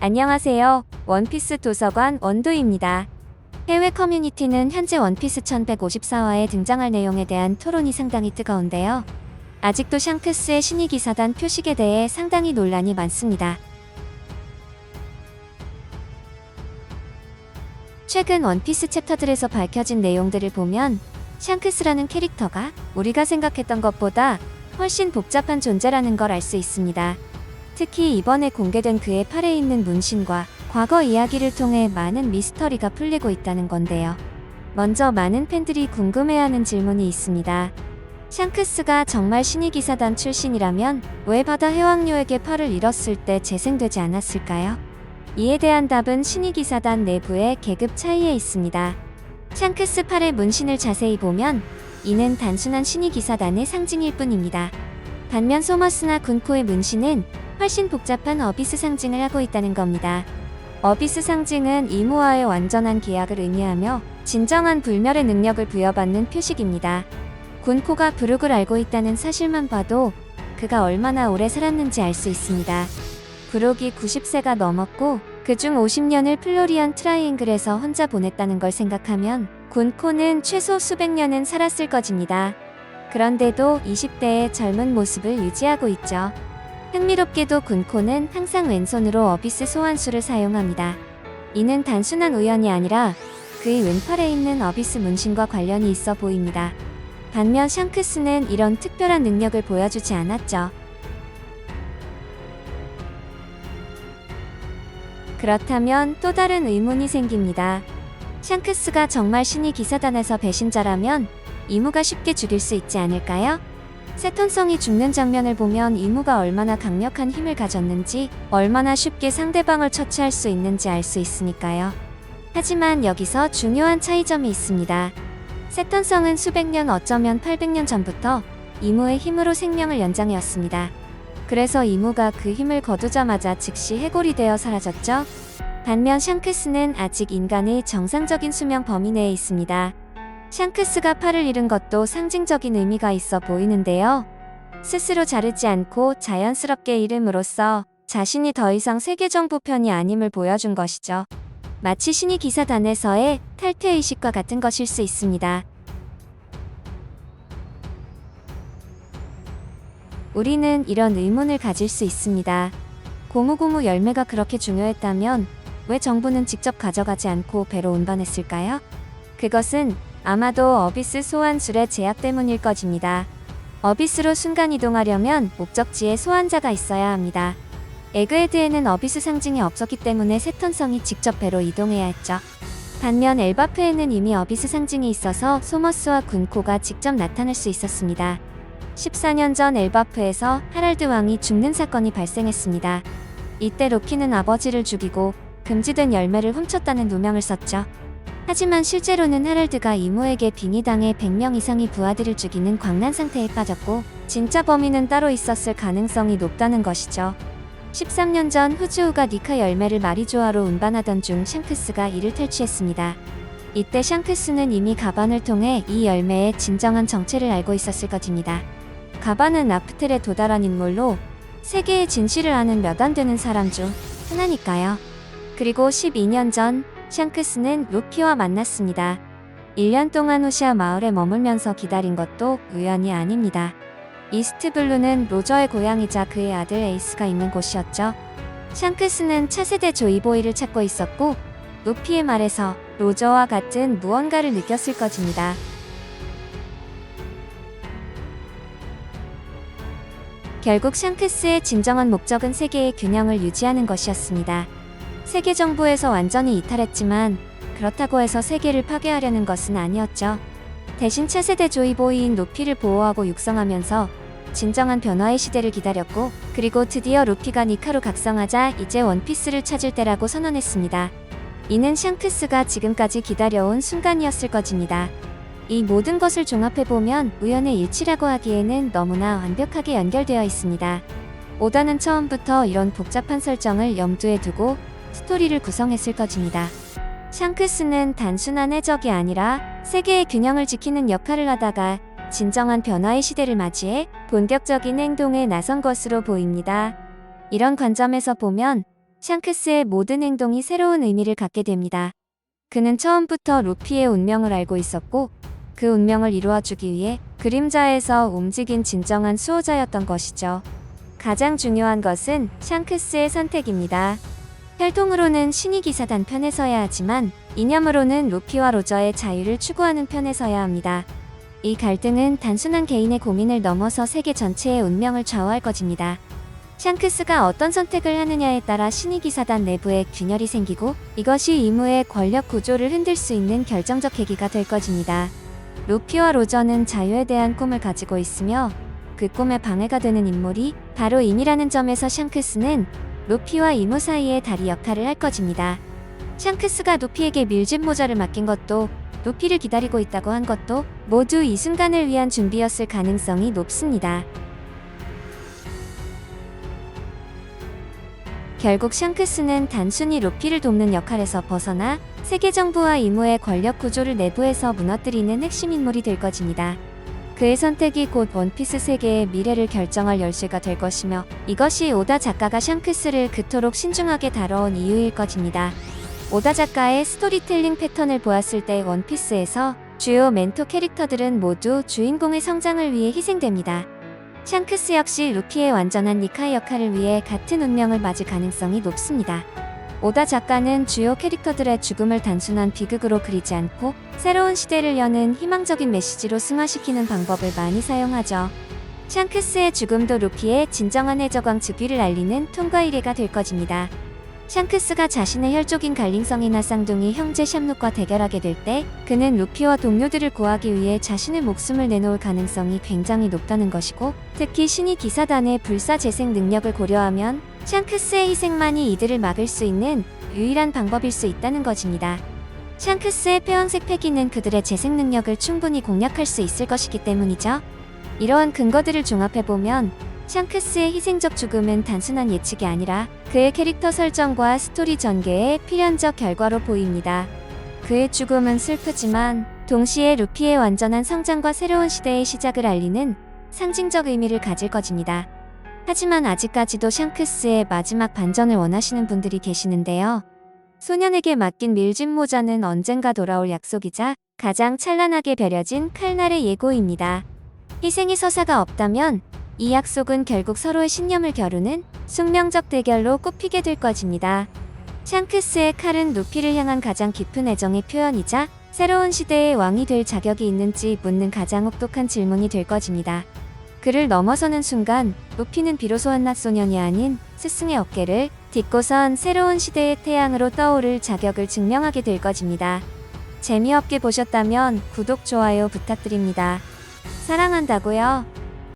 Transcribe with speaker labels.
Speaker 1: 안녕하세요. 원피스 도서관 원도입니다. 해외 커뮤니티는 현재 원피스 1154화에 등장할 내용에 대한 토론이 상당히 뜨거운데요. 아직도 샹크스의 신의 기사단 표식에 대해 상당히 논란이 많습니다. 최근 원피스 챕터들에서 밝혀진 내용들을 보면 샹크스라는 캐릭터가 우리가 생각했던 것보다 훨씬 복잡한 존재라는 걸 알 수 있습니다. 특히 이번에 공개된 그의 팔에 있는 문신과 과거 이야기를 통해 많은 미스터리가 풀리고 있다는 건데요. 먼저 많은 팬들이 궁금해하는 질문이 있습니다. 샹크스가 정말 신의 기사단 출신이라면 왜 바다 해왕류에게 팔을 잃었을 때 재생되지 않았을까요? 이에 대한 답은 신의 기사단 내부의 계급 차이에 있습니다. 샹크스 팔의 문신을 자세히 보면 이는 단순한 신의 기사단의 상징일 뿐입니다. 반면 소머스나 군코의 문신은 훨씬 복잡한 어비스 상징을 하고 있다는 겁니다. 어비스 상징은 이모와의 완전한 계약을 의미하며 진정한 불멸의 능력을 부여받는 표식입니다. 군코가 브룩을 알고 있다는 사실만 봐도 그가 얼마나 오래 살았는지 알 수 있습니다. 브룩이 90세가 넘었고 그중 50년을 플로리안 트라이앵글에서 혼자 보냈다는 걸 생각하면 군코는 최소 수백 년은 살았을 것입니다. 그런데도 20대의 젊은 모습을 유지하고 있죠. 흥미롭게도 군코는 항상 왼손으로 어비스 소환수를 사용합니다. 이는 단순한 우연이 아니라 그의 왼팔에 있는 어비스 문신과 관련이 있어 보입니다. 반면 샹크스는 이런 특별한 능력을 보여주지 않았죠. 그렇다면 또 다른 의문이 생깁니다. 샹크스가 정말 신의 기사단에서 배신자라면 이무가 쉽게 죽일 수 있지 않을까요? 세턴성이 죽는 장면을 보면 이무가 얼마나 강력한 힘을 가졌는지, 얼마나 쉽게 상대방을 처치할 수 있는지 알 수 있으니까요. 하지만 여기서 중요한 차이점이 있습니다. 세턴성은 수백 년, 어쩌면 800년 전부터 이무의 힘으로 생명을 연장해왔습니다. 그래서 이무가 그 힘을 거두자마자 즉시 해골이 되어 사라졌죠. 반면 샹크스는 아직 인간의 정상적인 수명 범위 내에 있습니다. 샹크스가 팔을 잃은 것도 상징적인 의미가 있어 보이는데요. 스스로 자르지 않고 자연스럽게 잃음으로써 자신이 더 이상 세계정보편이 아님을 보여준 것이죠. 마치 신의 기사단에서의 탈퇴의식과 같은 것일 수 있습니다. 우리는 이런 의문을 가질 수 있습니다. 고무고무 열매가 그렇게 중요했다면 왜 정부는 직접 가져가지 않고 배로 운반했을까요? 그것은 아마도 어비스 소환술의 제약 때문일 것입니다. 어비스로 순간이동하려면 목적지에 소환자가 있어야 합니다. 에그헤드에는 어비스 상징이 없었기 때문에 세턴성이 직접 배로 이동해야 했죠. 반면 엘바프에는 이미 어비스 상징이 있어서 소머스와 군코가 직접 나타날 수 있었습니다. 14년 전 엘바프에서 하랄드 왕이 죽는 사건이 발생했습니다. 이때 로키는 아버지를 죽이고 금지된 열매를 훔쳤다는 누명을 썼죠. 하지만 실제로는 하랄드가 이모에게 빙의당해 100명 이상의 부하들을 죽이는 광란 상태에 빠졌고 진짜 범인은 따로 있었을 가능성이 높다는 것이죠. 13년 전 후즈우가 니카 열매를 마리조아로 운반하던 중 샹크스가 이를 탈취했습니다. 이때 샹크스는 이미 가반을 통해 이 열매의 진정한 정체를 알고 있었을 것입니다. 가반은 라프텔에 도달한 인물로 세계의 진실을 아는 몇 안 되는 사람 중 하나니까요. 그리고 12년 전 샹크스는 루피와 만났습니다. 1년 동안 후시아 마을에 머물면서 기다린 것도 우연이 아닙니다. 이스트블루는 로저의 고향이자 그의 아들 에이스가 있는 곳이었죠. 샹크스는 차세대 조이보이를 찾고 있었고 루피의 말에서 로저와 같은 무언가를 느꼈을 것입니다. 결국 샹크스의 진정한 목적은 세계의 균형을 유지하는 것이었습니다. 세계 정부에서 완전히 이탈했지만 그렇다고 해서 세계를 파괴하려는 것은 아니었죠. 대신 차세대 조이보이인 루피를 보호하고 육성하면서 진정한 변화의 시대를 기다렸고, 그리고 드디어 루피가 니카로 각성하자 이제 원피스를 찾을 때라고 선언했습니다. 이는 샹크스가 지금까지 기다려온 순간이었을 것입니다. 이 모든 것을 종합해보면 우연의 일치라고 하기에는 너무나 완벽하게 연결되어 있습니다. 오다는 처음부터 이런 복잡한 설정을 염두에 두고 스토리를 구성했을 것입니다. 샹크스는 단순한 해적이 아니라 세계의 균형을 지키는 역할을 하다가 진정한 변화의 시대를 맞이해 본격적인 행동에 나선 것으로 보입니다. 이런 관점에서 보면 샹크스의 모든 행동이 새로운 의미를 갖게 됩니다. 그는 처음부터 루피의 운명을 알고 있었고 그 운명을 이루어주기 위해 그림자에서 움직인 진정한 수호자였던 것이죠. 가장 중요한 것은 샹크스의 선택입니다. 혈통으로는 신이 기사단 편에 서야 하지만 이념으로는 루피와 로저의 자유를 추구하는 편에 서야 합니다. 이 갈등은 단순한 개인의 고민을 넘어서 세계 전체의 운명을 좌우할 것입니다. 샹크스가 어떤 선택을 하느냐에 따라 신이 기사단 내부에 균열이 생기고 이것이 이무의 권력 구조를 흔들 수 있는 결정적 계기가 될 것입니다. 루피와 로저는 자유에 대한 꿈을 가지고 있으며 그 꿈에 방해가 되는 인물이 바로 임이라는 점에서 샹크스는 루피와 이무 사이의 다리 역할을 할 것입니다. 샹크스가 루피에게 밀짚 모자를 맡긴 것도 루피를 기다리고 있다고 한 것도 모두 이 순간을 위한 준비였을 가능성이 높습니다. 결국 샹크스는 단순히 루피를 돕는 역할에서 벗어나 세계 정부와 이무의 권력 구조를 내부에서 무너뜨리는 핵심 인물이 될 것입니다. 그의 선택이 곧 원피스 세계의 미래를 결정할 열쇠가 될 것이며 이것이 오다 작가가 샹크스를 그토록 신중하게 다뤄온 이유일 것입니다. 오다 작가의 스토리텔링 패턴을 보았을 때 원피스에서 주요 멘토 캐릭터들은 모두 주인공의 성장을 위해 희생됩니다. 샹크스 역시 루피의 완전한 니카의 역할을 위해 같은 운명을 맞을 가능성이 높습니다. 오다 작가는 주요 캐릭터들의 죽음을 단순한 비극으로 그리지 않고 새로운 시대를 여는 희망적인 메시지로 승화시키는 방법을 많이 사용하죠. 샹크스의 죽음도 루피의 진정한 해적왕 즉위를 알리는 통과 이래가 될 것입니다. 샹크스가 자신의 혈족인 갈링성이나 쌍둥이 형제 샴룩과 대결하게 될 때 그는 루피와 동료들을 구하기 위해 자신의 목숨을 내놓을 가능성이 굉장히 높다는 것이고 특히 신이 기사단의 불사 재생 능력을 고려하면 샹크스의 희생만이 이들을 막을 수 있는 유일한 방법일 수 있다는 것입니다. 샹크스의 폐왕색 패기는 그들의 재생 능력을 충분히 공략할 수 있을 것이기 때문이죠. 이러한 근거들을 종합해보면 샹크스의 희생적 죽음은 단순한 예측이 아니라 그의 캐릭터 설정과 스토리 전개의 필연적 결과로 보입니다. 그의 죽음은 슬프지만 동시에 루피의 완전한 성장과 새로운 시대의 시작을 알리는 상징적 의미를 가질 것입니다. 하지만 아직까지도 샹크스의 마지막 반전을 원하시는 분들이 계시는데요. 소년에게 맡긴 밀짚 모자는 언젠가 돌아올 약속이자 가장 찬란하게 배려진 칼날의 예고입니다. 희생의 서사가 없다면 이 약속은 결국 서로의 신념을 겨루는 숙명적 대결로 꼽히게 될 것입니다. 샹크스의 칼은 루피를 향한 가장 깊은 애정의 표현이자 새로운 시대의 왕이 될 자격이 있는지 묻는 가장 혹독한 질문이 될 것입니다. 그를 넘어서는 순간 루피는 비로소 한낱 소년이 아닌 스승의 어깨를 딛고선 새로운 시대의 태양으로 떠오를 자격을 증명하게 될 것입니다. 재미없게 보셨다면 구독, 좋아요 부탁드립니다. 사랑한다고요.